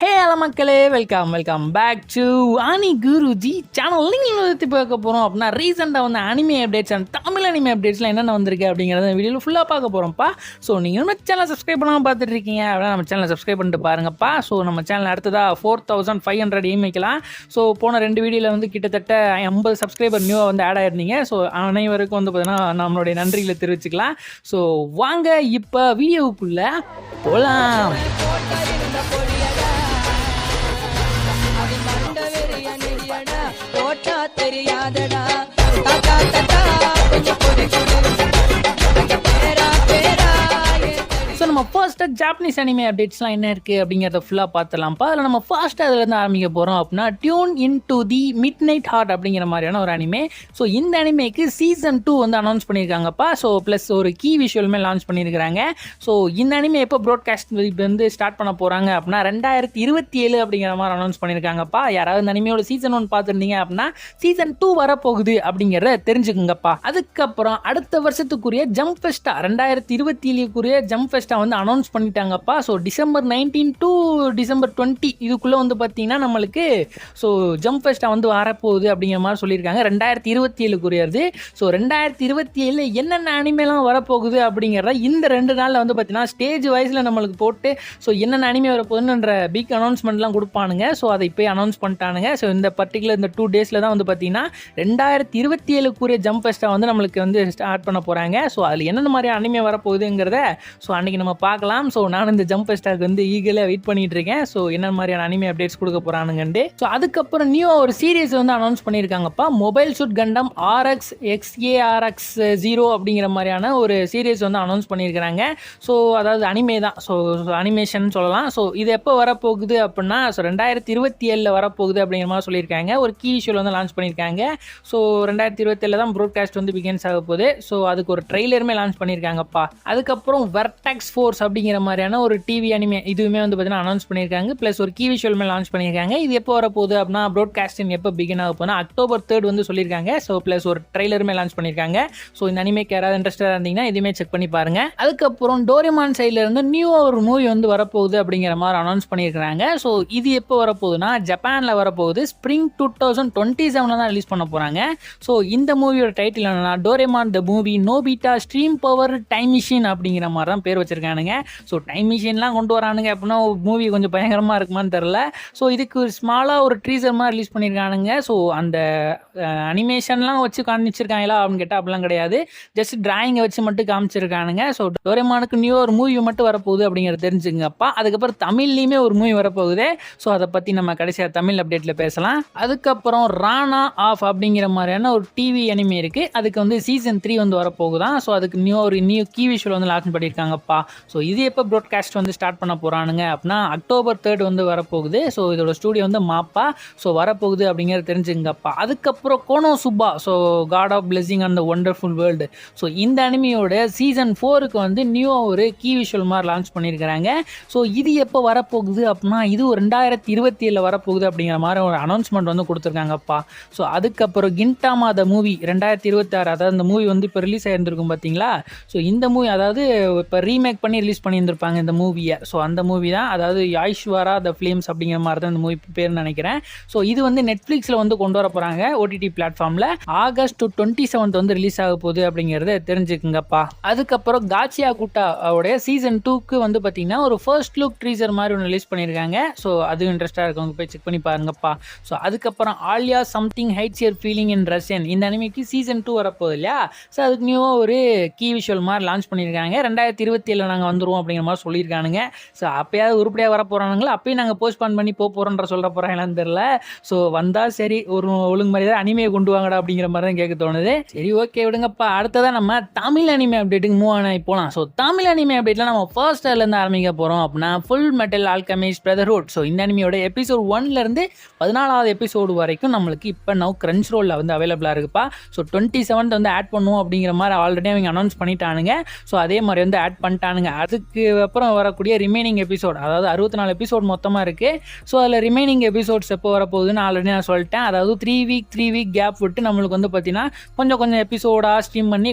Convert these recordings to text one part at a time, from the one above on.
Hello மக்களே, welcome back to Ani Guruji channel. நீங்கள் பற்றி பார்க்க போகிறோம் அப்படின்னா ரீசெண்டாக வந்து anime updates and Tamil anime அப்டேட்ஸ்லாம் என்னென்ன வந்திருக்கு அப்படிங்கிறத வீடியோவில் ஃபுல்லாக பார்க்க போகிறோம்ப்பா. ஸோ நீங்கள் நம்ம சேனல் சப்ஸ்கிரைப் பண்ணாமல் பார்த்துட்டு இருக்கீங்க அப்படின்னா நம்ம சேனலை சப்ஸ்கிரைப் பண்ணிட்டு பாருங்கப்பா. ஸோ நம்ம சேனல் அடுத்ததாக 4500 வைக்கலாம். ஸோ போன 2 வீடியோவில் வந்து கிட்டத்தட்ட 50 சப்ஸ்கிரைபர் நியூவாக வந்து ஆட் ஆகிருந்தீங்க. ஸோ அனைவருக்கும் வந்து பார்த்தீங்கன்னா நம்மளுடைய நன்றிகளை தெரிவிச்சுக்கலாம். ஸோ வாங்க இப்போ வீடியோவுக்குள்ளே போகலாம். தெரியாதடா ஸோ நம்ம ஃபர்ஸ்ட்டாக ஜாப்பனீஸ் அனிமே அப்டேட்ஸ்லாம் என்ன இருக்குது அப்படிங்கிறத ஃபுல்லாக பார்த்துலாம்ப்பா. அதில் நம்ம ஃபர்ஸ்ட்டாக அதுலேருந்து ஆரம்பிக்க போகிறோம் அப்படின்னா tune in to the midnight heart அப்படிங்கிற மாதிரியான ஒரு அனிமே. ஸோ இந்த அனிமேக்கு சீசன் 2 வந்து அனௌன்ஸ் பண்ணியிருக்காங்கப்பா. ஸோ ப்ளஸ் ஒரு கீ விஷுவலுமே லான்ச் பண்ணியிருக்கிறாங்க. ஸோ இந்த அனிமே எப்போ ப்ராட்காஸ்ட் வந்து ஸ்டார்ட் பண்ண போகிறாங்க அப்படின்னா 2027 அப்படிங்கிற மாதிரி அனௌன்ஸ் பண்ணியிருக்காங்கப்பா. யாராவது இந்த அனிமையோட சீசன் 1 பார்த்துருந்தீங்க அப்படின்னா சீசன் 2 வரப்போகுது அப்படிங்கிறத தெரிஞ்சுக்குங்கப்பா. அதுக்கப்புறம் அடுத்த வருஷத்துக்குரிய ஜம்ப் ஃபெஸ்டா 2027 ஜம்ப் ஃபெஸ்டா வந்து அனௌன்ஸ் பண்ணிட்டாங்கப்பா. ஸோ டிசம்பர் 19 டு டிசம்பர் 20 இதுக்குள்ளே வந்து பார்த்தீங்கன்னா நம்மளுக்கு ஸோ ஜம்ப் ஃபெஸ்டா வந்து வரப்போகுது அப்படிங்கிற மாதிரி சொல்லியிருக்காங்க. 2027 ஸோ 2027 என்னென்ன அனிமேலாம் வரப்போகுது அப்படிங்கிறத இந்த 2 நாளில் வந்து பார்த்தீங்கன்னா ஸ்டேஜ் வைஸில் நம்மளுக்கு போட்டு ஸோ என்னென்ன அனிமே வரப்போகுதுன்ற பிக் அனௌன்ஸ்மெண்ட்லாம் கொடுப்பானுங்க. ஸோ அதை இப்போ அனௌன்ஸ் பண்ணிட்டானுங்க. ஸோ இந்த பர்டிகுலர் இந்த 2 டேஸில் தான் வந்து பார்த்தீங்கன்னா 2027 ஜம்ப் ஃபெஸ்டா வந்து நம்மளுக்கு வந்து ஸ்டார்ட் பண்ண போகிறாங்க. ஸோ அதில் என்னென்ன மாதிரி அனிமே வரப்போகுதுங்கிறத ஸோ அன்றைக்கி நம்ம பார்க்கலாம். ஸோ நான் இந்த ஜம்ப் ஃபெஸ்டாக்கு வந்து ஈகலாக வெயிட் பண்ணிட்டு இருக்கேன். ஸோ என்ன மாதிரியான அனிமே அப்டேட்ஸ் கொடுக்க போகிறானுங்கண்டு. ஸோ அதுக்கப்புறம் நியூவாக ஒரு சீரீஸ் வந்து அனௌன்ஸ் பண்ணியிருக்காங்கப்பா. மொபைல் சூட் கண்டம் RX XARX 0 அப்படிங்கிற மாதிரியான ஒரு சீரீஸ் வந்து அனௌன்ஸ் பண்ணியிருக்கிறாங்க. ஸோ அதாவது அனிமே தான். ஸோ அனிமேஷன் சொல்லலாம். ஸோ இது எப்போ வரப்போகுது அப்படின்னா ஸோ 2027 வரப்போகுது அப்படிங்கிற மாதிரி சொல்லியிருக்காங்க. ஒரு கீ விஷுவல் வந்து லான்ச் பண்ணியிருக்காங்க. ஸோ 2027 தான் ப்ராட்காஸ்ட் வந்து பிகின்ஸ் ஆக போகுது. ஸோ அதுக்கு ஒரு ட்ரெய்லருமே லான்ச் பண்ணியிருக்காங்கப்பா. அதுக்கப்புறம் வெர்டெக்ஸ் ஃபோர்ஸ் அப்படிங்கிற மாதிரியான ஒரு டிவி அனிமே இதுவுமே வந்து பார்த்தீங்கன்னா அனௌன்ஸ் பண்ணியிருக்காங்க. ப்ளஸ் ஒரு கீ விஷுவலுமே லான்ச் பண்ணியிருக்காங்க. இது எப்போ வரப்போகுது அப்படின்னா ப்ராட்காஸ்டிங் எப்போ பிகின் ஆக போகுதுன்னா October 3 வந்து சொல்லியிருக்காங்க. ஸோ ப்ளஸ் ஒரு ட்ரெய்லருமே லான்ச் பண்ணியிருக்காங்க. ஸோ இந்த அனிமேக்கு யாராவது இன்ட்ரெஸ்டாக இருந்தீங்கன்னா இதுவுமே செக் பண்ணி பாருங்க. அதுக்கப்புறம் டோரேமான் சைடில் இருந்து நியூவாக ஒரு மூவி வந்து வரப்போகுது அப்படிங்கிற மாதிரி அனௌன்ஸ் பண்ணியிருக்காங்க. ஸோ இது எப்போ வரப்போகுதுன்னா ஜப்பானில் வரப்போகுது. ஸ்ப்ரிங் 2027 தான் ரிலீஸ் பண்ண போகிறாங்க. ஸோ இந்த மூவியோட டைட்டில் என்னன்னா Doraemon the movie Nobita stream power time machine அப்படிங்கிற மாதிரி தான் பேர் வச்சிருக்கானுங்க. ஸோ டைம் மிஷின்லாம் கொண்டு வரானுங்க அப்படின்னா மூவி கொஞ்சம் பயங்கரமாக இருக்குமான்னு தெரில. ஸோ இதுக்கு ஒரு ஸ்மாலாக ஒரு ட்ரீசர் மாதிரி ரிலீஸ் பண்ணியிருக்கானுங்க. ஸோ அந்த அனிமேஷன்லாம் வச்சு காமிச்சிருக்காங்களா அப்படின்னு கேட்டால் அப்படிலாம் கிடையாது. ஜஸ்ட் டிராயிங்கை வச்சு மட்டும் காமிச்சிருக்கானுங்க. ஸோ டோரேமானுக்கு நியூ ஒரு மூவி மட்டும் வரப்போகுது அப்படிங்கிறத தெரிஞ்சுங்கப்பா. அதுக்கப்புறம் தமிழ்லையுமே ஒரு மூவி வரப்போகுது. ஸோ அதை பற்றி நம்ம கடைசியாக தமிழ் அப்டேட்டில் பேசலாம். அதுக்கப்புறம் ராணா ஆஃப் அப்படிங்கிற மாதிரியான ஒரு டிவி அனிமே இருக்குது. அதுக்கு வந்து சீசன் 3 வந்து வரப்போகுதான். ஸோ அதுக்கு நியூ கீ விஷுவல் வந்து லான்ச் பண்ணியிருக்காங்கப்பா. ஸோ இது எப்போ ப்ராட்காஸ்ட் வந்து ஸ்டார்ட் பண்ண போகிறானுங்க அப்படின்னா October 3 வந்து வரப்போகுது. ஸோ இதோட ஸ்டூடியோ வந்து மாப்பா. ஸோ வரப்போகுது அப்படிங்கிறத தெரிஞ்சுங்கப்பா. அதுக்கப்புறம் KonoSuba so God of blessing and the wonderful world. So இந்த அனிமையோட சீசன் 4க்கு வந்து நியூவாக ஒரு கீ விஷுவல் மாதிரி லான்ச் பண்ணியிருக்கிறாங்க. ஸோ இது எப்போ வரப்போகுது அப்படின்னா இது 2027 வரப்போகுது அப்படிங்கிற மாதிரி ஒரு அனௌன்ஸ்மெண்ட் வந்து கொடுத்துருக்காங்கப்பா. ஸோ அதுக்கப்புறம் கின்டாமா த மூவி 2026 அதாவது இந்த மூவி வந்து இப்போ ரிலீஸ் ஆகிருந்திருக்கும் பார்த்தீங்களா. ஸோ இந்த மூவி அதாவது இப்போ ரீமேக் பண்ணி ரிலீஸ் பண்ணியிருந்திருப்பாங்க இந்த மூவியை. ஸோ அந்த மூவி தான் அதாவது யாய்ஷ்வரா த ஃபிலிம்ஸ் அப்படிங்கிற மாதிரி தான் இந்த மூவி பேர் நினைக்கிறேன். ஸோ இது வந்து நெட்ஃப்ளிக்ஸில் வந்து கொண்டு வர போகிறாங்க OTT பிளாட்ஃபார்மில். August 27 வந்து ரிலீஸ் ஆக போகுது அப்படிங்கிறத தெரிஞ்சுக்குங்கப்பா. அதுக்கப்புறம் காச்சியா குட்டா அவருடைய சீசன் 2க்கு வந்து பார்த்தீங்கன்னா ஒரு ஃபர்ஸ்ட் லுக் ட்ரீசர் மாதிரி ஒன்று ரிலீஸ் பண்ணியிருக்காங்க. ஸோ அது இன்ட்ரெஸ்ட்டாக இருக்கவங்க போய் செக் பண்ணி பாருங்கப்பா. ஸோ அதுக்கப்புறம் Alya something hides your feeling in Russian இந்த அனிமேக்கு சீசன் 2 வரப்போகுது இல்லையா. ஸோ அதுக்கு நியூவாக ஒரு கீ விஷுவல் மாதிரி லான்ச் பண்ணியிருக்காங்க. 2027 நாங்கள் வந்துடுவோம் அப்படிங்கிற மாதிரி சொல்லியிருக்கானுங்க. ஸோ அப்போயாவது உருப்படியாக வர போகிறானுங்களா அப்பயும் நாங்கள் போஸ்ட்பான் பண்ணி போகிறோன்ற சொல்கிற போகிறாங்களான்னு தெரில. ஸோ வந்தால் சரி ஒரு ஒழுங்கு மாதிரி தான் அனிமையை கொண்டு வாங்கடா அப்படிங்கிற மாதிரி தான் கேட்க தோணுது. சரி ஓகே விடுங்கப்பா. அடுத்ததான் நம்ம தமிழ் அனிமே அப்டேட்டுக்கு மூவ் ஆகி போகலாம். ஸோ தமிழ் அனிமே அப்டேட்டில் நம்ம ஃபர்ஸ்ட் இருந்து ஆரம்பிக்க போகிறோம் அப்படின்னா full metal alchemist brotherhood. So இந்த அனிமையோட எபிசோட் 1லேருந்து 14வது எபிசோடு வரைக்கும் நம்மளுக்கு இப்போ நவ் கிரன்ச் ரோலில் வந்து அவைலபிளாக இருக்குப்பா. ஸோ 27 வந்து ஆட் பண்ணுவோம் அப்படிங்கிற மாதிரி ஆல்ரெடி அவங்க அனௌன்ஸ் பண்ணிட்டானுங்க. ஸோ அதே மாதிரி வந்து ஆட் பண்ணிட்டானுங்க. அதுக்கு அதுக்கு அப்புறம் வரக்கூடிய ரிமைனிங் எபிசோட், அதாவது 64 எபிசோட் மொத்தமாக இருக்குது. ஸோ அதில் ரிமைனிங் எபிசோட்ஸ் எப்போ வரப்போகுதுன்னு ஆல்ரெடி நான் சொல்லிட்டேன். அதாவது 3 வீக் கேப் விட்டு நம்மளுக்கு வந்து பார்த்திங்கன்னா கொஞ்சம் எபிசோடாக ஸ்ட்ரீம் பண்ணி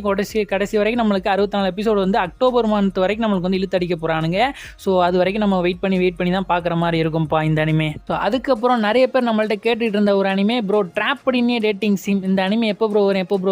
கடைசி வரைக்கும் நம்மளுக்கு 64 எபிசோடு வந்து அக்டோபர் மந்த் வரைக்கும் நம்மளுக்கு வந்து இழுத்தடிக்க போகிறானுங்க. ஸோ அது வரைக்கும் நம்ம வெயிட் பண்ணி தான் பார்க்குற மாதிரி இருக்கும்ப்பா இந்த அனிமே. ஸோ அதுக்கப்புறம் நிறைய பேர் நம்மள்ட்ட கேட்டுட்டு இருந்த ஒரு அனிமே ப்ரோ, ட்ராப்ட் இன் டேட்டிங் சிம். இந்த அனிமே எப்போ ப்ரோ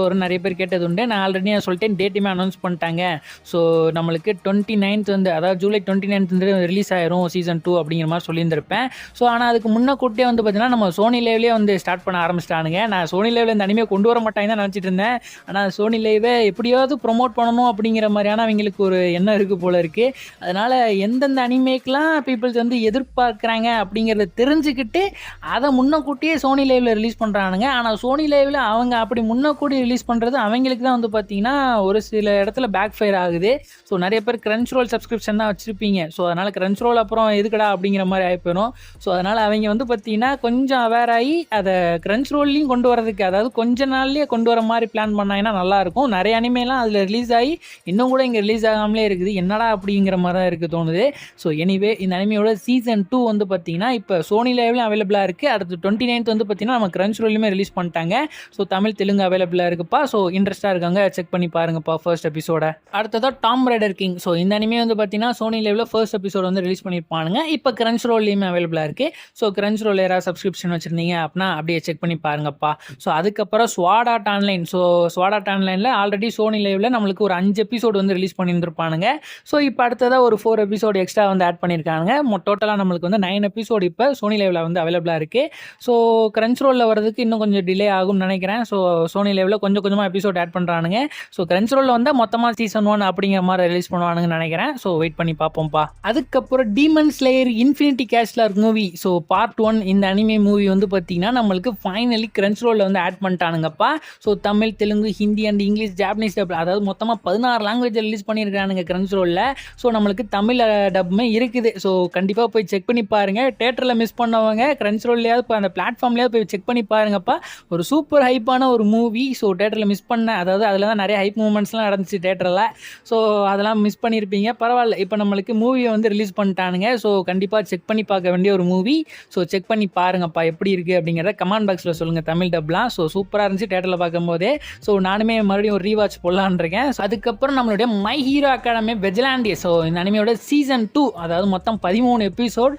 வரும் நிறைய பேர் கேட்டது உண்டு. நான் ஆல்ரெடி சொல்லிட்டேன், டேட்டுமே அனௌன்ஸ் பண்ணிட்டாங்க. ஸோ நம்மளுக்கு 29th வந்து, அதாவது ஜூலை 29th வந்து ரிலீஸ் ஆயிரும் சீசன் 2 அப்படிங்கிற மாதிரி சொல்லியிருந்திருப்பேன். ஸோ ஆனால் அதுக்கு முன்னக்கூட்டியே வந்து பார்த்தீங்கன்னா நம்ம சோனி லைவ்லேயே வந்து ஸ்டார்ட் பண்ண ஆரம்பிச்சிட்டானுங்க. நான் சோனி லைவில் இந்த அனிமே கொண்டு வர மாட்டாங்க தான் நினச்சிட்டு இருந்தேன். ஆனால் சோனி லைவை எப்படியாவது ப்ரொமோட் பண்ணணும் அப்படிங்கிற மாதிரியான அவங்களுக்கு ஒரு எண்ணம் இருக்குது போல இருக்குது. அதனால் எந்தெந்த அனிமேக்கெலாம் பீப்புள்ஸ் வந்து எதிர்பார்க்குறாங்க அப்படிங்கிறத தெரிஞ்சுக்கிட்டு அதை முன்னக்கூட்டியே சோனி லைவில் ரிலீஸ் பண்ணுறானுங்க. ஆனால் சோனி லைவில் அவங்க அப்படி முன்னக்கூட்டி ரிலீஸ் பண்ணுறது அவங்களுக்கு தான் வந்து பார்த்தீங்கன்னா ஒரு சில இடத்துல பேக் ஃபயர் ஆகுது. ஸோ நிறைய பேர் கிரன்ச் ரோல் சப்ஸ்கிரிப்ஷன் தான் வச்சுருப்பீங்க. ஸோ அதனால் கிரன்ச் ரோல் அப்புறம் எதுக்கடா அப்படிங்கிற மாதிரி ஆகிப்போயிடும். ஸோ அதனால் அவங்க வந்து பார்த்தீங்கன்னா கொஞ்சம் அவேர் ஆகி அதை கிரன்ச் ரோல்லையும் கொண்டு வரதுக்கு, அதாவது கொஞ்ச நாள்லேயே கொண்டு வர மாதிரி பிளான் பண்ணாங்கன்னா நல்லாயிருக்கும். நிறைய அனிமேலாம் அதில் ரிலீஸ் ஆகி இன்னும் கூட இங்கே ரிலீஸ் ஆகாமலே இருக்குது. என்னடா அப்படிங்கிற மாதிரி தான் இருக்குது தோணுது. ஸோ எனிவே இந்த அனிமையோட சீசன் 2 வந்து பார்த்தீங்கன்னா இப்போ சோனி லைவ்லையும் அவைலபிளாக இருக்குது. அடுத்து 29th வந்து பார்த்தீங்கன்னா நம்ம கிரன்ச் ரோல்லையுமே ரிலீஸ் பண்ணிட்டாங்க. ஸோ தமிழ் தெலுங்கு அவைலபிளாக இருக்குப்பா. ஸோ இன்ட்ரெஸ்ட்டாக இருக்காங்க, செக் பண்ணி பாருங்கப்பா ஃபர்ஸ்ட் எபிசோட. அடுத்ததாக டாம் ரைடர் கிங். ஸோ இந்த அனிமே வந்து பார்த்தீங்கன்னா சோனி லைவ்ல ஃபர்ஸ்ட் எபிசோட் வந்து ரிலீஸ் பண்ணியிருப்பானுங்க. இப்போ கிரன்ச் ரோல்லையுமே அவைலபிளாக இருக்குது. ஸோ கிரன்ச் ரோல் யாராவது சப்ஸ்கிரிப்ஷன் வச்சுருந்தீங்க அப்படின்னா அப்படியே செக் பண்ணி பாருங்கப்பா. ஸோ அதுக்கப்புறம் ஸ்வாட் ஆர்ட் ஆன்லைன். ஸோ ஸ்வாட் ஆர்ட் ஆன்லைனில் ஆல்ரெடி சோனி லைவ்ல நம்மளுக்கு ஒரு 5 எபிசோடு வந்து ரிலீஸ் பண்ணியிருந்திருப்பானுங்க. ஸோ இப்போ அடுத்ததாக ஒரு 4 எபிசோடு எக்ஸ்ட்ரா வந்து ஆட் பண்ணியிருக்காங்க. டோட்டலாக நம்மளுக்கு வந்து 9 எபிசோடு இப்போ சோனி லைவ்ல வந்து அவைலபிளாக இருக்குது. ஸோ கிரன்ச் ரோலில் வரதுக்கு இன்னும் கொஞ்சம் டிலே ஆகும்னு நினைக்கிறேன். ஸோ சோனி லைவ்ல கொஞ்சமாக எபிசோட் ஆட் பண்ணுறானுங்க. ஸோ கிரன்ச் ரோலில் வந்து மொத்தமாக சீசன் 1 அப்படிங்கிற மாதிரி ரிலீஸ் பண்ணுவானுங்கன்னு நினைக்கிறேன். ஸோ வெயிட் பண்ணி பார்ப்போம்ப்பா. அதுக்கப்புறம் Demon Slayer Infinity Castle movie. So part 1 இந்த அனிமே மூவி வந்து பார்த்தீங்கன்னா நம்மளுக்கு ஃபைனலி கிரன்ச் ரோலில் வந்து ஆட் பண்ணிட்டானுங்கப்பா. So Tamil, Telugu, Hindi and English, Japanese dub, அதாவது மொத்தமாக 16 லாங்குவேஜ் ரிலீஸ் பண்ணியிருக்கானுங்க கிரன்ச் ரோலில். ஸோ நம்மளுக்கு தமிழ் டப்புமே இருக்குது. ஸோ கண்டிப்பாக போய் செக் பண்ணி பாருங்கள். தேட்டரில் மிஸ் பண்ணவங்க கிரன்ச் ரோல்லையாவது இப்போ அந்த பிளாட்ஃபார்ம்லேயாவது போய் செக் பண்ணி பாருங்கப்பா. ஒரு சூப்பர் ஹைப்பான ஒரு மூவி. ஸோ தேட்டரில் மிஸ் பண்ண, அதாவது அதில் தான் நிறைய ஹைப் மூமெண்ட்ஸ்லாம் நடந்துச்சு தேட்டரில். ஸோ அதெல்லாம் மிஸ் பண்ணியிருப்பீங்க. பரவாயில்ல, இப்போ நம்மளுக்கு மூவியை வந்து ரிலீஸ் பண்ணிட்டானுங்க. ஸோ கண்டிப்பாக செக் பண்ணி பார்க்க வேண்டிய ஒரு மூவி. ஸோ செக் பண்ணி பாருங்கப்பா எப்படி இருக்குது அப்படிங்கிறத கமெண்ட் பாக்ஸில் சொல்லுங்கள் தமிழ் டப்லாம். ஸோ சூப்பராக இருந்துச்சு தேட்டரில் பார்க்கும்போதே. ஸோ நானுமே மறுபடியும் ஒரு ரீவாட்ச் போடலான்னு இருக்கேன். அதுக்கப்புறம் நம்மளுடைய மை ஹீரோ அகாடமி வெஜிலாண்டியா. ஸோ இந்த அனிமையோட சீசன் 2, அதாவது மொத்தம் 13 எபிசோட்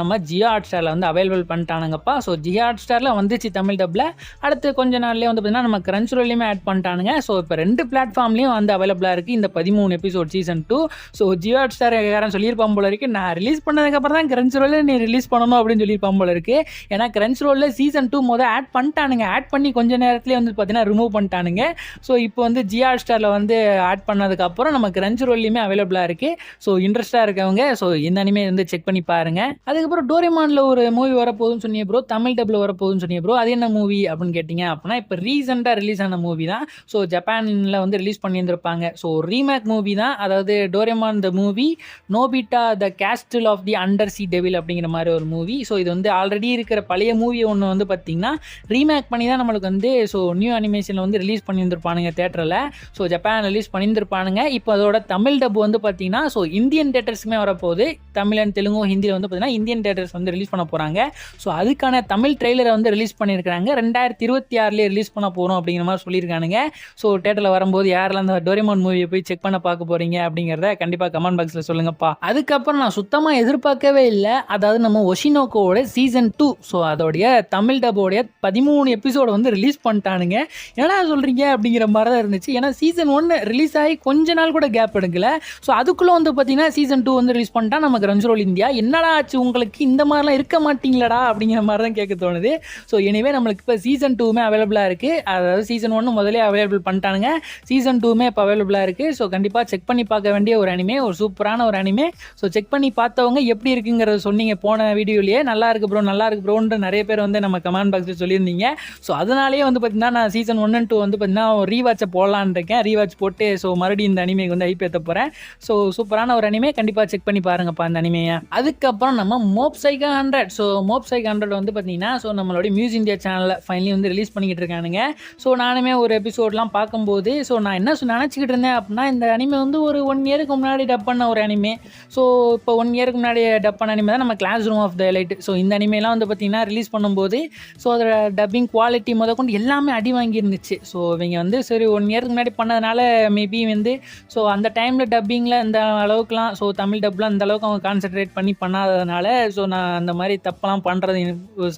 நம்ம ஜியோ ஹாட் ஸ்டாரில் வந்து அவைலபிள் பண்ணிட்டானுங்கப்பா. ஸோ ஜியோ ஹாட் ஸ்டாரில் வந்துச்சு தமிழ் டப்பில். அடுத்து கொஞ்ச நாள்லேயே வந்து பார்த்தீங்கன்னா நம்ம கிரன்ச் ரோல்லையுமே ஆட் பண்ணிட்டானுங்க. ஸோ இப்போ 2 பிளாட்ஃபார்ம்லேயும் வந்து அவைலபிளாக இருக்குது இந்த 13 episode season 2. So Jio hot star யாரும் சொல்லியிருப்பான் போல இருக்குது, நான் ரிலீஸ் பண்ணதுக்கப்புறம் தான் கிரன்ச் ரோலில் நீ ரிலீஸ் பண்ணணும் அப்படின்னு சொல்லியிருப்பான் போல இருக்குது. ஏன்னா கிரன்ச் ரோலில் சீசன் 2 ஆட் பண்ணிட்டானுங்க. ஆட் பண்ணி கொஞ்ச நேரத்துலேயே வந்து பார்த்தீங்கன்னா ரிமூவ் பண்ணிட்டானுங்க. ஸோ இப்போ வந்து ஜியோ ஹாட் ஸ்டாரில் வந்து ஆட் பண்ணதுக்கப்புறம் நம்ம கிரன்ச் ரோல்லையுமே அவைலபிளாக இருக்குது. ஸோ இன்ட்ரெஸ்ட்டாக இருக்கவங்க ஸோ இந்த அனிமே வந்து செக் பண்ணி பாருங்கள். அதுக்கப்புறம் டோரேமானில் ஒரு மூவி வரப்போகுதுன்னு சொன்னீங்க ப்ரோ, தமிழ் டப்பில் வரப்போகுதுன்னு சொன்னீங்க ப்ரோ. அது என்ன மூவி அப்படின்னு கேட்டிங்க அப்படின்னா இப்போ ரீசெண்டாக ரிலீஸ் ஆன மூவி தான். ஸோ ஜப்பானில் வந்து ரிலீஸ் பண்ணியிருந்திருப்பாங்க. ஸோ ரீமேக் மூவி தான். அதாவது Doraemon the movie, Nobita the castle of the undersea devil அப்படிங்கிற மாதிரி ஒரு மூவி. ஸோ இது வந்து ஆல்ரெடி இருக்கிற பழைய மூவி ஒன்று வந்து பார்த்திங்கன்னா ரீமேக் பண்ணி தான் நம்மளுக்கு வந்து ஸோ நியூ அனிமேஷனில் வந்து ரிலீஸ் பண்ணியிருந்திருப்பானுங்க தேட்டரில். ஸோ ஜப்பான் ரிலீஸ் பண்ணியிருந்திருப்பானுங்க. இப்போ அதோட தமிழ் டப் வந்து பார்த்திங்கன்னா ஸோ இந்தியன் தேட்டர்ஸுமே வரப்போகுது. தமிழ் அண்ட் தெலுங்கு, ஹிந்தியில் வந்து பார்த்திங்கன்னா இந்தியன் தேட்டர்ஸ் வந்து ரிலீஸ் பண்ண போகிறாங்க. ஸோ அதுக்கான தமிழ் ட்ரெய்லரை வந்து ரிலீஸ் பண்ணியிருக்காங்க. 2026 ரிலீஸ் பண்ண போகிறோம் அப்படிங்கிற மாதிரி சொல்லியிருக்கானுங்க. ஸோ தேட்டரில் வரும்போது யாரெல்லாம் அந்த டோரேமான் மூவியை போய் செக் பண்ண பார்க்க போகிறீங்க அப்படிங்கிறத கண்டிப்பாக கமெண்ட் பாக்ஸில் சொல்லுங்கப்பா. அதுக்கப்புறம் நான் சுத்தமாக எதிர்பார்க்கவே இல்லை, அதாவது நம்ம ஒஷினோக்கோட சீசன் 2 ஸோ அதோடைய தமிழ் டப்போடைய 13 எபிசோடு வந்து ரிலீஸ் பண்ணிட்டானுங்க. என்னடா சொல்கிறீங்க அப்படிங்கிற மாதிரி தான் இருந்துச்சு. ஏன்னா சீசன் 1 ரிலீஸ் ஆகி கொஞ்ச நாள் கூட கேப் எடுக்கல. ஸோ அதுக்குள்ளே வந்து பார்த்தீங்கன்னா சீசன் 2 வந்து ரிலீஸ் பண்ணிட்டா நம்ம கிரன்ச் ரோல் இந்தியா. என்னடா ஆச்சு உங்களுக்கு, இந்த மாதிரிலாம் இருக்க மாட்டீங்களடா அப்படிங்கிற மாதிரி தான் கேட்க தோணுது. ஸோ எனிவே நம்மளுக்கு இப்போ சீசன் 2மே அவைலபிளாக இருக்குது. அதாவது சீசன் 1 முதலே அவைலபிள் பண்ணிட்டானுங்க. சீசன் 2மே இப்போ அவைலபிளாக இருக்குது. ஸோ கண்டிப்பாக செக் பண்ணி பார்க்க வேண்டிய ஒரு அனிமே, ஒரு சூப்பரான ஒரு அனிமே. ஸோ செக் பண்ணி பார்த்தவங்க எப்படி இருக்குங்கிறத சொன்னீங்க போன வீடியோலேயே. நல்லா இருக்கு ப்ரோ, நல்லா இருக்கு ப்ரோன்ற நிறைய பேர் வந்து நம்ம கமெண்ட் பாக்ஸில் சொல்லியிருந்தீங்க. ஸோ அதனாலேயே வந்து பார்த்தீங்கன்னா நான் சீசன் 1 and 2 வந்து பார்த்தீங்கன்னா ரீவாட்சை போடலான்னு இருக்கேன். ரீவாட்ச் போட்டு ஸோ மறுபடியும் இந்த அனிமேக்கு வந்து ஐப்பேற்ற போகிறேன். ஸோ சூப்பரான ஒரு அனிமே, கண்டிப்பாக செக் பண்ணி பாருங்கப்பா அந்த அனிமையை. அதுக்கப்புறம் நம்ம மோப் சைகா 100. ஸோ மோப் சைகா 100 வந்து பார்த்தீங்கன்னா ஸோ நம்மளுடைய மியூஸ் இந்தியா சேனலில் ஃபைனலி வந்து ரிலீஸ் பண்ணிக்கிட்டு இருக்கானுங்க. ஸோ நானுமே ஒரு எபிசோட்லாம் பார்க்கும்போது ஸோ நான் என்ன நினச்சிக்கிட்டு இருந்தேன் அப்படின்னா இந்த அனிமே வந்து ஒரு 1 இயருக்கு முன்னாடி முன்னாடி டப் பண்ண ஒரு அனிமே. ஸோ இப்போ 1 இயருக்கு முன்னாடி டப் பண்ண அனிமே தான் நம்ம classroom of the elite. So இந்த அனிமேலாம் வந்து பார்த்திங்கன்னா ரிலீஸ் பண்ணும்போது ஸோ அதோட டப்பிங் குவாலிட்டி முதற்கொண்டு எல்லாமே அடி வாங்கியிருந்துச்சு. ஸோ இவங்க வந்து சரி 1 இயருக்கு முன்னாடி பண்ணதுனால மேபி வந்து ஸோ அந்த டைமில் டப்பிங்கில் இந்த அளவுக்குலாம் ஸோ தமிழ் டப்லாம் அந்த அளவுக்கு அவங்க கான்சென்ட்ரேட் பண்ணி பண்ணாததுனால ஸோ நான் அந்த மாதிரி தப்பெல்லாம் பண்ணுறது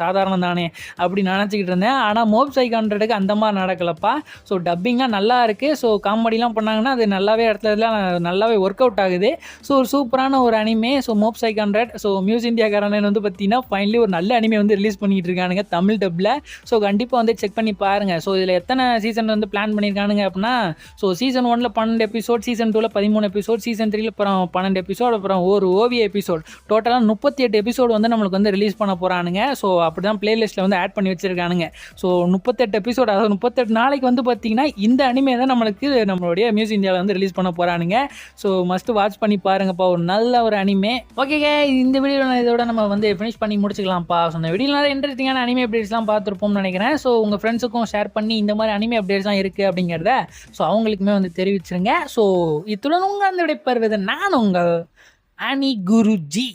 சாதாரணம் தானே அப்படி நினச்சிக்கிட்டு இருந்தேன். ஆனால் மோப் சைக்கான்றதுக்கு அந்த மாதிரி நடக்கலப்பா. ஸோ டப்பிங்லாம் நல்லா இருக்குது. ஸோ காமெடிலாம் பண்ணாங்கன்னா அது நல்லாவே இடத்துலலாம் நல்லாவே ஒர்க் அவுட் ஆகுது. ஸோ ஒரு சூப்பரான ஒரு anime. So Mob Psycho 100. So Muse இந்தியாக்காரன் வந்து பார்த்தீங்கன்னா ஃபைனலி ஒரு நல்ல அனிமே வந்து ரிலீஸ் பண்ணிட்டு இருக்கானுங்க தமிழ் டப்பில். ஸோ கண்டிப்பாக வந்து செக் பண்ணி பாருங்கள். ஸோ இதில் எத்தனை சீசன் வந்து பிளான் பண்ணியிருக்கானுங்க அப்படின்னா ஸோ சீசன் 1ல் 12 எபிசோட், சீசன் 2ல் 13 எபிசோட், சீசன் 3ல் அப்புறம் 12 எபிசோட், அப்புறம் ஒரு ஓவிய எபிசோட், டோட்டலாக 38 எபிசோடு வந்து நம்மளுக்கு வந்து ரிலீஸ் பண்ண போகிறானுங்க. ஸோ அப்படி தான் பிளேலிஸ்ட்டில் வந்து ஆட் பண்ணி வச்சிருக்கானுங்க. ஸோ 38 எபிசோட், அதாவது 38 நாளைக்கு வந்து பார்த்தீங்கன்னா இந்த அனிமே தான் நம்மளுக்கு நம்மளுடைய மியூஸ் இந்தியாவில் வந்து ரிலீஸ் பண்ண போகிறானுங்க. ஸோ மஸ்ட் வாட்ச் பண்ணி பாருங்கப்பா, ஒரு நல்ல ஒரு அனிமே. ஓகேங்க, இந்த வீடியோவில் இதோட நம்ம வந்து ஃபினிஷ் பண்ணி முடிச்சுக்கலாம்ப்பா. ஸோ இந்த வீடியோவில் நிறைய இன்ட்ரெஸ்டிங்கான அனிமே அப்டேட்ஸ்லாம் பார்த்துருப்போம்னு நினைக்கிறேன். ஸோ உங்கள் ஃப்ரெண்ட்ஸுக்கும் ஷேர் பண்ணி இந்த மாதிரி அனிமே அப்டேட்ஸ்லாம் இருக்குது அப்படிங்கிறத ஸோ அவங்களுக்குமே வந்து தெரிவிச்சிருங்க. ஸோ இத்துடன் உங்கள் அந்த விடைபெறுவது நான் உங்கள் அனி குருஜி.